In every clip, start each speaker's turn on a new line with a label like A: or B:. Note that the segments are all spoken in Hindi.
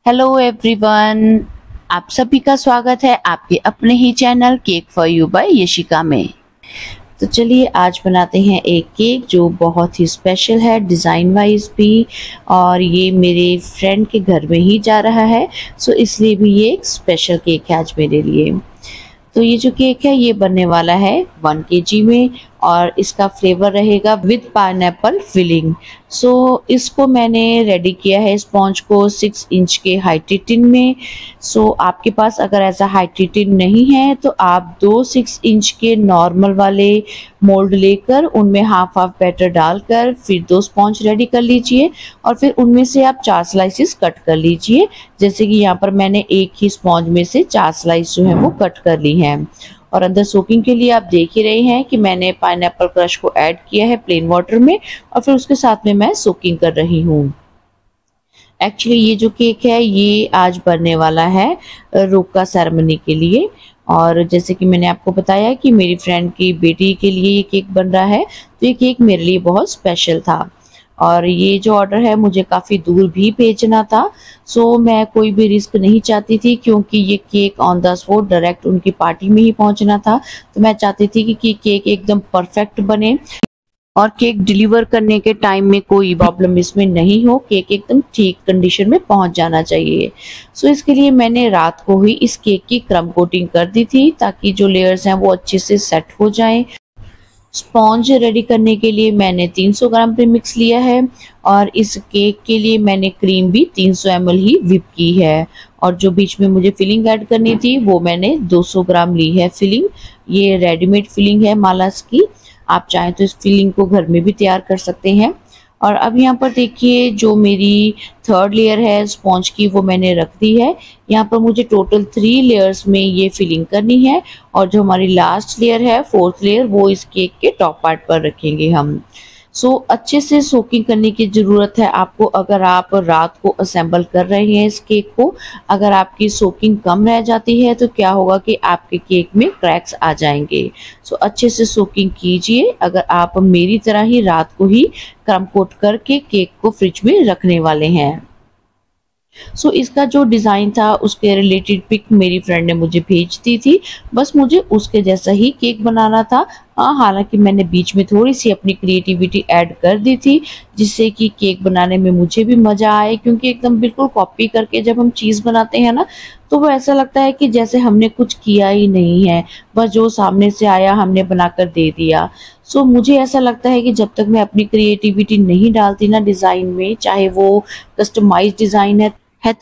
A: हेलो एवरीवन, आप सभी का स्वागत है आपके अपने ही channel cake for you by Yashika में। तो चलिए आज बनाते हैं एक केक जो बहुत ही स्पेशल है डिज़ाइन वाइज भी, और ये मेरे फ्रेंड के घर में ही जा रहा है, सो इसलिए भी ये एक स्पेशल केक है आज मेरे लिए। तो ये जो केक है ये बनने वाला है 1 kg में, और इसका फ्लेवर रहेगा विद पाइनएप्पल फिलिंग। सो इसको मैंने रेडी किया है स्पॉन्ज को 6 इंच के हाइट टिन में। सो आपके पास अगर ऐसा हाइट टिन नहीं है तो आप 2 6 इंच के नॉर्मल वाले मोल्ड लेकर उनमें हाफ हाफ बैटर डालकर फिर 2 स्पॉन्ज रेडी कर लीजिए, और फिर उनमें से आप 4 स्लाइसिस कट कर लीजिए। जैसे कि यहाँ पर मैंने एक ही स्पॉन्ज में से 4 स्लाइस जो है वो कट कर ली हैं। और अंदर सोकिंग के लिए आप देख ही रहे हैं कि मैंने पाइनएप्पल क्रश को ऐड किया है प्लेन वाटर में, और फिर उसके साथ में मैं सोकिंग कर रही हूँ। एक्चुअली ये जो केक है ये आज बनने वाला है रोका सेरेमनी के लिए, और जैसे कि मैंने आपको बताया कि मेरी फ्रेंड की बेटी के लिए ये केक बन रहा है, तो ये केक मेरे लिए बहुत स्पेशल था। और ये जो ऑर्डर है मुझे काफ़ी दूर भी भेजना था, सो मैं कोई भी रिस्क नहीं चाहती थी, क्योंकि ये cake on the spot direct उनकी पार्टी में ही पहुंचना था। तो मैं चाहती थी कि केक एकदम परफेक्ट बने और केक डिलीवर करने के टाइम में कोई प्रॉब्लम इसमें नहीं हो, केक एकदम ठीक कंडीशन में पहुंच जाना चाहिए। सो इसके लिए मैंने रात को ही इस केक की क्रम कोटिंग कर दी थी, ताकि जो लेयर्स हैं वो अच्छे से सेट हो जाएं। स्पॉन्ज रेडी करने के लिए मैंने 300 ग्राम प्रीमिक्स लिया है, और इस केक के लिए मैंने क्रीम भी 300 ml ही व्हिप की है। और जो बीच में मुझे फिलिंग ऐड करनी थी वो मैंने 200 ग्राम ली है फिलिंग। ये रेडीमेड फिलिंग है मालास की, आप चाहें तो इस फिलिंग को घर में भी तैयार कर सकते हैं। और अब यहाँ पर देखिए जो मेरी 3rd लेयर है स्पॉन्ज की वो मैंने रख दी है। यहाँ पर मुझे टोटल 3 लेयर्स में ये फिलिंग करनी है, और जो हमारी लास्ट लेयर है 4th लेयर वो इस केक के टॉप पार्ट पर रखेंगे हम। सो अच्छे से सोकिंग करने की ज़रूरत है आपको, अगर आप रात को असेंबल कर रहे हैं इस केक को। अगर आपकी सोकिंग कम रह जाती है तो क्या होगा कि आपके केक में क्रैक्स आ जाएंगे। सो अच्छे से सोकिंग कीजिए, अगर आप मेरी तरह ही रात को ही क्रम कोट करके केक को फ्रिज में रखने वाले हैं। सो इसका जो डिज़ाइन था उसके रिलेटेड पिक मेरी फ्रेंड ने मुझे भेज दी थी, बस मुझे उसके जैसा ही केक बनाना था। हालांकि मैंने बीच में थोड़ी सी अपनी क्रिएटिविटी ऐड कर दी थी, जिससे कि केक बनाने में मुझे भी मज़ा आए, क्योंकि एकदम बिल्कुल कॉपी करके जब हम चीज़ बनाते हैं ना तो वो ऐसा लगता है कि जैसे हमने कुछ किया ही नहीं है, बस जो सामने से आया हमने बनाकर दे दिया। सो मुझे ऐसा लगता है कि जब तक मैं अपनी क्रिएटिविटी नहीं डालती ना डिज़ाइन में, चाहे वो कस्टमाइज डिज़ाइन है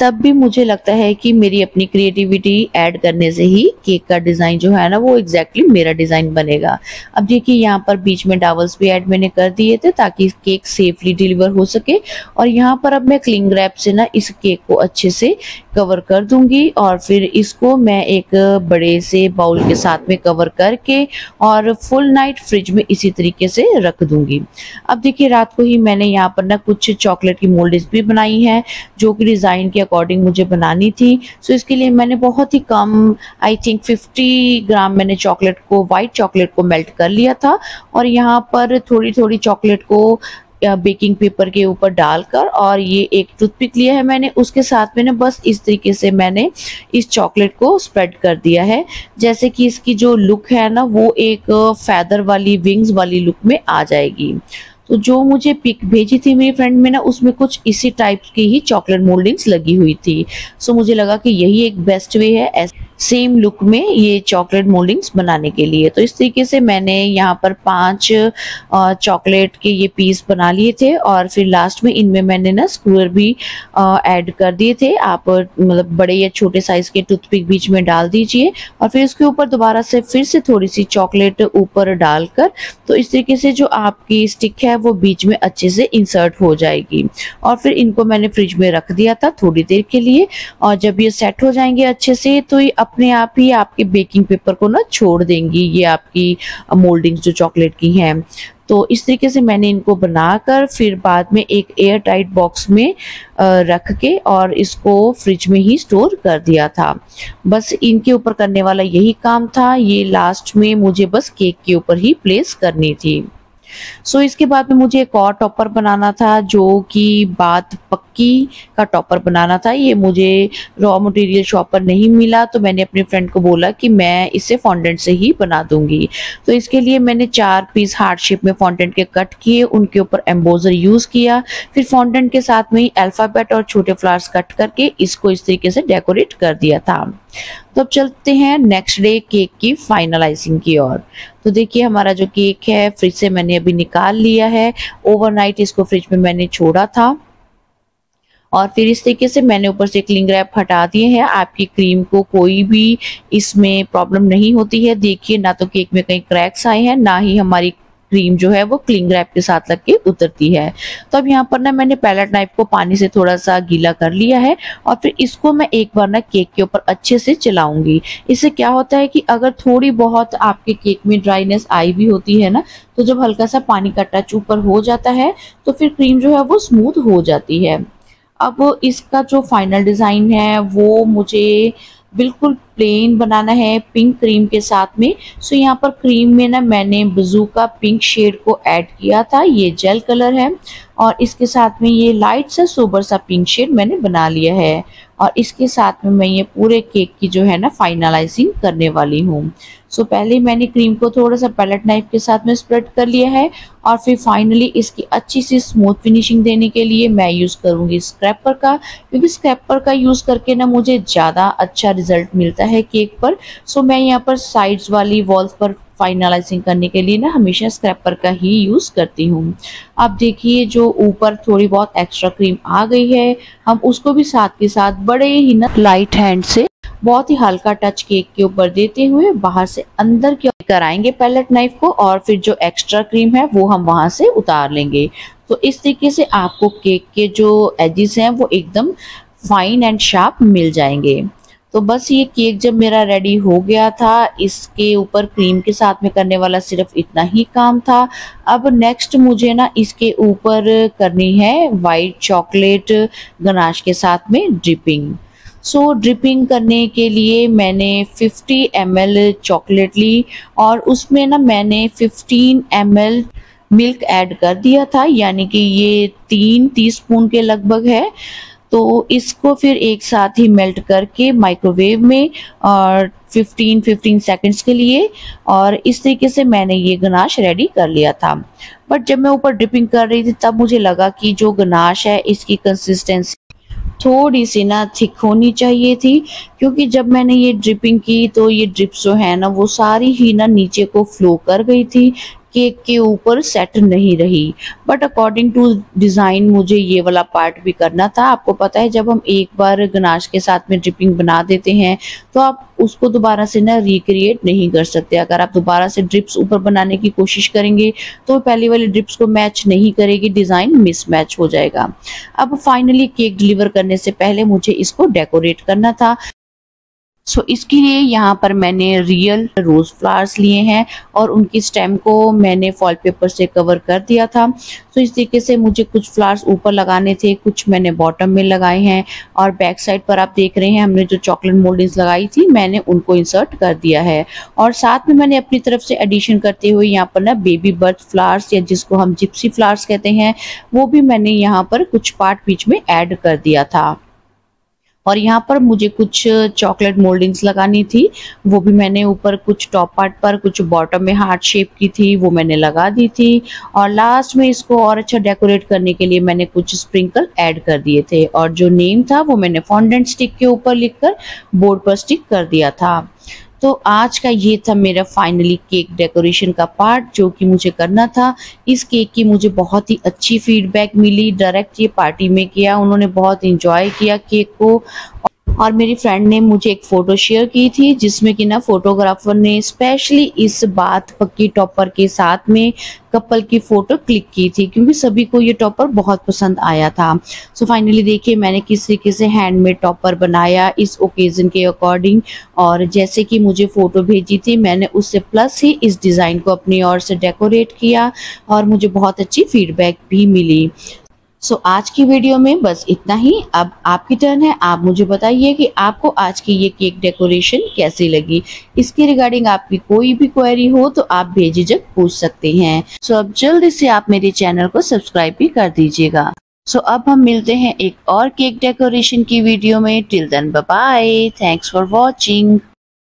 A: तब भी मुझे लगता है कि मेरी अपनी क्रिएटिविटी ऐड करने से ही केक का डिज़ाइन जो है ना वो एग्जैक्टली मेरा डिज़ाइन बनेगा। अब देखिए यहाँ पर बीच में डावल्स भी ऐड मैंने कर दिए थे ताकि केक सेफली डिलीवर हो सके। और यहाँ पर अब मैं क्लिंग रैप से ना इस केक को अच्छे से कवर कर दूंगी, और फिर इसको मैं एक बड़े से बाउल के साथ में कवर करके और फुल नाइट फ्रिज में इसी तरीके से रख दूंगी। अब देखिए रात को ही मैंने यहाँ पर ना कुछ चॉकलेट की मोल्ड्स भी बनाई हैं, जो कि डिज़ाइन के अकॉर्डिंग मुझे बनानी थी। सो इसके लिए मैंने बहुत ही कम, आई थिंक 50 ग्राम मैंने चॉकलेट को, वाइट चॉकलेट को मेल्ट कर लिया था, और यहाँ पर थोड़ी थोड़ी चॉकलेट को बेकिंग पेपर के ऊपर डालकर, और ये एक टूथपिक लिया है मैंने, उसके साथ में ना बस इस तरीके से मैंने इस चॉकलेट को स्प्रेड कर दिया है, जैसे कि इसकी जो लुक है ना वो एक फैदर वाली, विंग्स वाली लुक में आ जाएगी। तो जो मुझे पिक भेजी थी मेरी फ्रेंड में ना उसमें कुछ इसी टाइप की ही चॉकलेट मोल्डिंग्स लगी हुई थी। सो मुझे लगा कि यही एक बेस्ट वे है सेम लुक में ये चॉकलेट मोल्डिंग्स बनाने के लिए। तो इस तरीके से मैंने यहाँ पर 5 चॉकलेट के ये पीस बना लिए थे, और फिर लास्ट में इनमें मैंने ना स्क्वायर भी ऐड कर दिए थे। आप मतलब बड़े या छोटे साइज के टूथपिक बीच में डाल दीजिए, और फिर उसके ऊपर दोबारा से फिर से थोड़ी सी चॉकलेट ऊपर डालकर, तो इस तरीके से जो आपकी स्टिक है वो बीच में अच्छे से इंसर्ट हो जाएगी। और फिर इनको मैंने फ्रिज में रख दिया था थोड़ी देर के लिए, और जब ये सेट हो जाएंगे अच्छे से तो ये अपने आप ही आपके बेकिंग पेपर को ना छोड़ देंगी, ये आपकी मोल्डिंग्स जो चॉकलेट की हैं। तो इस तरीके से मैंने इनको बनाकर फिर बाद में एक एयर टाइट बॉक्स में रख के और इसको फ्रिज में ही स्टोर कर दिया था। बस इनके ऊपर करने वाला यही काम था, ये लास्ट में मुझे बस केक के ऊपर ही प्लेस करनी थी। सो इसके बाद में मुझे एक और टॉपर बनाना था, जो कि बात पक्की का टॉपर बनाना था। ये मुझे रॉ मटेरियल शॉप पर नहीं मिला, तो मैंने अपने फ्रेंड को बोला कि मैं इसे फॉन्डेंट से ही बना दूंगी। तो इसके लिए मैंने 4 पीस हार्ट शेप में फॉन्डेंट के कट किए, उनके ऊपर एम्बोजर यूज किया, फिर फॉन्डेंट के साथ में ही अल्फाबेट और छोटे फ्लावर्स कट करके इसको इस तरीके से डेकोरेट कर दिया था। तो अब चलते हैं नेक्स्ट डे केक की फाइनलाइजिंग की ओर। तो देखिए हमारा जो केक है फ्रिज से मैंने अभी निकाल लिया है। ओवरनाइट इसको फ्रिज में मैंने छोड़ा था और फिर इस तरीके से मैंने ऊपर से क्लिंग रैप हटा दिए हैं। आपकी क्रीम को कोई भी इसमें प्रॉब्लम नहीं होती है। देखिए ना तो केक में कहीं क्रैक्स आए हैं, ना ही हमारी क्रीम जो है वो क्लिंग रैप के साथ लग के उतरती है। तो अब यहाँ पर ना मैंने पैलेट नाइफ को पानी से थोड़ा सा गीला कर लिया है और फिर इसको मैं एक बार ना केक के ऊपर अच्छे से चलाऊंगी। इससे क्या होता है कि अगर थोड़ी बहुत आपके केक में ड्राइनेस आई भी होती है ना, तो जब हल्का सा पानी का टच ऊपर हो जाता है तो फिर क्रीम जो है वो स्मूथ हो जाती है। अब इसका जो फाइनल डिज़ाइन है वो मुझे बिल्कुल प्लेन बनाना है पिंक क्रीम के साथ में। सो यहाँ पर क्रीम में ना मैंने बज़ूका पिंक शेड को ऐड किया था, ये जेल कलर है, और इसके साथ में ये लाइट सा सोबर सा पिंक शेड मैंने बना लिया है। और इसके साथ में मैं ये पूरे केक की जो है ना फाइनलाइजिंग करने वाली हूँ। सो पहले मैंने क्रीम को थोड़ा सा पैलेट नाइफ के साथ में स्प्रेड कर लिया है और फिर फाइनली इसकी अच्छी सी स्मूथ फिनिशिंग देने के लिए मैं यूज़ करूँगी स्क्रैपर का, क्योंकि स्क्रैपर का यूज़ करके ना मुझे ज़्यादा अच्छा रिजल्ट मिलता है केक पर। सो मैं यहाँ पर साइड्स वाली वॉल्स पर फाइनलाइजिंग करने के लिए ना हमेशा स्क्रैपर का ही यूज़ करती हूँ। अब देखिए जो ऊपर थोड़ी बहुत एक्स्ट्रा क्रीम आ गई है, हम उसको भी साथ के साथ बड़े ही ना लाइट हैंड से बहुत ही हल्का टच केक के ऊपर देते हुए बाहर से अंदर की ओर कराएंगे पैलेट नाइफ को, और फिर जो एक्स्ट्रा क्रीम है वो हम वहां से उतार लेंगे। तो इस तरीके से आपको केक के जो एजेस हैं वो एकदम फाइन एंड शार्प मिल जाएंगे। तो बस ये केक जब मेरा रेडी हो गया था, इसके ऊपर क्रीम के साथ में करने वाला सिर्फ इतना ही काम था। अब नेक्स्ट मुझे ना इसके ऊपर करनी है वाइट चॉकलेट गनाश के साथ में ड्रिपिंग। सो ड्रिपिंग करने के लिए मैंने 50 ml चॉकलेट ली और उसमें ना मैंने 15 ml मिल्क ऐड कर दिया था, यानी कि ये 3 टीस्पून के लगभग है। तो इसको फिर एक साथ ही मेल्ट करके माइक्रोवेव में और 15 सेकंड्स के लिए, और इस तरीके से मैंने ये गनाश रेडी कर लिया था। बट जब मैं ऊपर ड्रिपिंग कर रही थी तब मुझे लगा कि जो गनाश है इसकी कंसिस्टेंसी थोड़ी सी ना थिक होनी चाहिए थी, क्योंकि जब मैंने ये ड्रिपिंग की तो ये ड्रिप्स जो है ना वो सारी ही ना नीचे को फ्लो कर गई थी, केक के ऊपर सेट नहीं रही। बट अकॉर्डिंग टू डिज़ाइन मुझे ये वाला पार्ट भी करना था। आपको पता है जब हम एक बार गनाश के साथ में ड्रिपिंग बना देते हैं तो आप उसको दोबारा से ना रिक्रिएट नहीं कर सकते। अगर आप दोबारा से ड्रिप्स ऊपर बनाने की कोशिश करेंगे तो पहले वाले ड्रिप्स को मैच नहीं करेगी, डिज़ाइन मिसमैच हो जाएगा। अब फाइनली केक डिलीवर करने से पहले मुझे इसको डेकोरेट करना था। सो इसके लिए यहाँ पर मैंने रियल रोज फ्लावर्स लिए हैं और उनकी स्टेम को मैंने फॉइल पेपर से कवर कर दिया था। तो इस तरीके से मुझे कुछ फ्लावर्स ऊपर लगाने थे, कुछ मैंने बॉटम में लगाए हैं, और बैक साइड पर आप देख रहे हैं हमने जो चॉकलेट मोल्डिंग्स लगाई थी मैंने उनको इंसर्ट कर दिया है। और साथ में मैंने अपनी तरफ से एडिशन करते हुए यहाँ पर ना बेबी बर्थ फ्लावर्स या जिसको हम जिप्सी फ्लावर्स कहते हैं वो भी मैंने यहाँ पर कुछ पार्ट बीच में ऐड कर दिया था। और यहाँ पर मुझे कुछ चॉकलेट मोल्डिंग्स लगानी थी, वो भी मैंने ऊपर कुछ टॉप पार्ट पर, कुछ बॉटम में हार्ट शेप की थी वो मैंने लगा दी थी। और लास्ट में इसको और अच्छा डेकोरेट करने के लिए मैंने कुछ स्प्रिंकल ऐड कर दिए थे, और जो नेम था वो मैंने फॉन्डेंट स्टिक के ऊपर लिखकर बोर्ड पर स्टिक कर दिया था। तो आज का ये था मेरा फाइनली केक डेकोरेशन का पार्ट जो कि मुझे करना था। इस केक की मुझे बहुत ही अच्छी फीडबैक मिली, डायरेक्ट ये पार्टी में किया, उन्होंने बहुत इंजॉय किया केक को। और मेरी फ्रेंड ने मुझे एक फ़ोटो शेयर की थी जिसमें कि ना फोटोग्राफर ने स्पेशली इस बात पक्की टॉपर के साथ में कपल की फ़ोटो क्लिक की थी, क्योंकि सभी को ये टॉपर बहुत पसंद आया था। सो फाइनली देखिए मैंने किस तरीके से हैंडमेड टॉपर बनाया इस ओकेज़न के अकॉर्डिंग, और जैसे कि मुझे फ़ोटो भेजी थी मैंने उससे प्लस ही इस डिज़ाइन को अपनी ओर से डेकोरेट किया और मुझे बहुत अच्छी फीडबैक भी मिली। सो आज की वीडियो में बस इतना ही। अब आपकी टर्न है, आप मुझे बताइए कि आपको आज की ये केक डेकोरेशन कैसी लगी। इसके रिगार्डिंग आपकी कोई भी क्वेरी हो तो आप बेझिझक पूछ सकते हैं। सो अब जल्दी से आप मेरे चैनल को सब्सक्राइब भी कर दीजिएगा। सो अब हम मिलते हैं एक और केक डेकोरेशन की वीडियो में। Till then bye bye, thanks for watching.